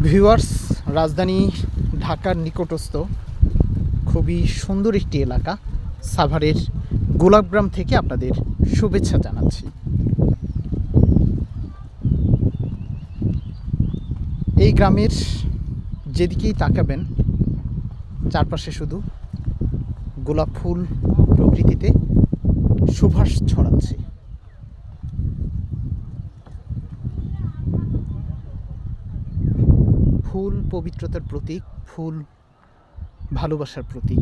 Viewers, রাজধানী ঢাকার নিকটস্থ খুবই সুন্দর একটি এলাকা সাভারের গোলাপগ্রাম থেকে আপনাদের শুভেচ্ছা জানাচ্ছি। এই গ্রামের যেদিকেই তাকাবেন চারপাশে শুধু গোলাপ ফুল প্রকৃতিতে সুবাস ছড়াচ্ছে। ফুল পবিত্রতার প্রতীক, ফুল ভালোবাসার প্রতীক।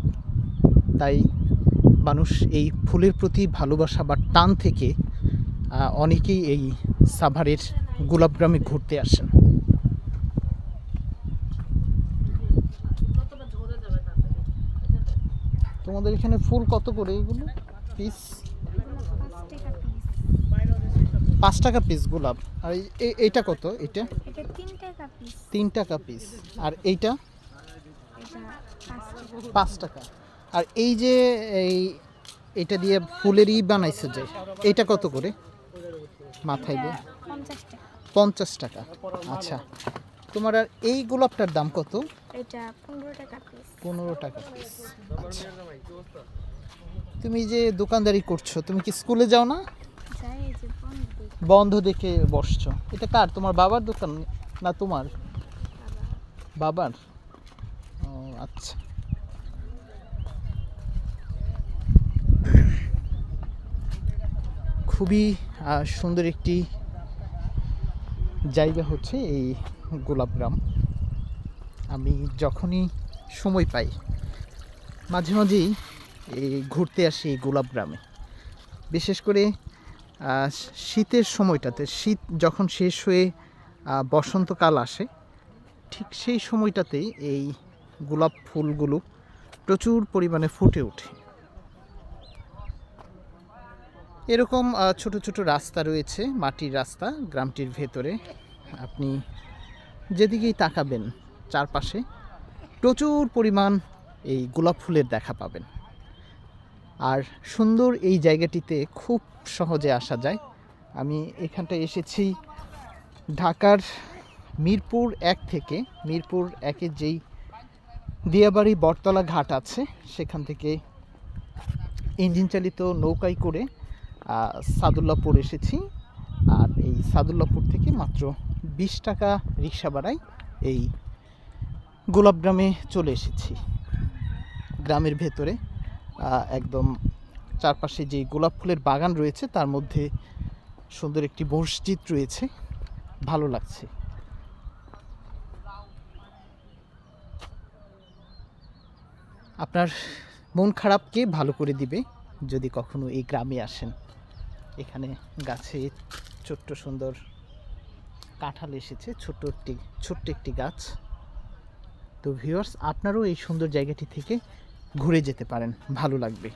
তাই মানুষ এই ফুলের প্রতি ভালোবাসা বা টান থেকে অনেকেই এই সাভারের গোলাপগ্রামে ঘুরতে আসেন। তোমাদের এখানে ফুল কত করে এগুলো পিস? 5 টাকা পিস গোলাপ। আর এইটা কত? এটা 3 টাকা পিস। আর এইটা 5 টাকা। আর এই যে এইটা দিয়ে ফুলেরই বানাইছে যে এইটা কত করে মাথায় দিয়ে? 50 টাকা। আচ্ছা, তোমার আর এই গোলাপটার দাম কত? এটা 15 টাকা পিস। 15 টাকা পিস। আচ্ছা, তুমি যে দোকানদারি করছো, তুমি কি স্কুলে যাও না? যাই, এই যে বন্ধ দেখে বসছো। এটা কার? তোমার বাবার দোকান না তোমার? বাবার। ও আচ্ছা। খুবই সুন্দর একটি জায়গা হচ্ছে এই গোলাপগ্রাম। আমি যখনই সময় পাই মাঝে মাঝেই এই ঘুরতে আসি এই গোলাপগ্রামে। বিশেষ করে শীতের সময়টাতে, শীত যখন শেষ হয়ে বসন্তকাল আসে, ঠিক সেই সময়টাতেই এই গোলাপ ফুলগুলো প্রচুর পরিমাণে ফুটে ওঠে। এরকম ছোট ছোট রাস্তা রয়েছে, মাটির রাস্তা গ্রামটির ভেতরে। আপনি যেদিকেই তাকাবেন চারপাশে প্রচুর পরিমাণ এই গোলাপ ফুলের দেখা পাবেন। আর সুন্দর এই জায়গাটিতে খুব সহজে আসা যায়। আমি এখানটায় এসেছি ঢাকার মিরপুর 1 থেকে। মিরপুর 1-এর যেই দিয়াবাড়ি বটতলা ঘাট আছে সেখান থেকে ইঞ্জিন চালিত নৌকায় করে সাদুল্লাপুর এসেছি। আর এই সাদুল্লাপুর থেকে মাত্র 20 টাকা রিক্সা ভাড়ায় এই গোলাপগ্রামে চলে এসেছি। গ্রামের ভেতরে একদম চারপাশে যে গোলাপ ফুলের বাগান রয়েছে তার মধ্যে সুন্দর একটি মসজিদ রয়েছে, ভালো লাগছে। আপনার মন খারাপকে ভালো করে দিবে যদি কখনো এই গ্রামে আসেন। এখানে গাছে ছোট্ট সুন্দর কাঁঠাল এসেছে, ছোট্ট একটি গাছ। তো ভিউয়ার্স, আপনারাও এই সুন্দর জায়গাটি থেকে ঘুরে যেতে পারেন, ভালো লাগবে।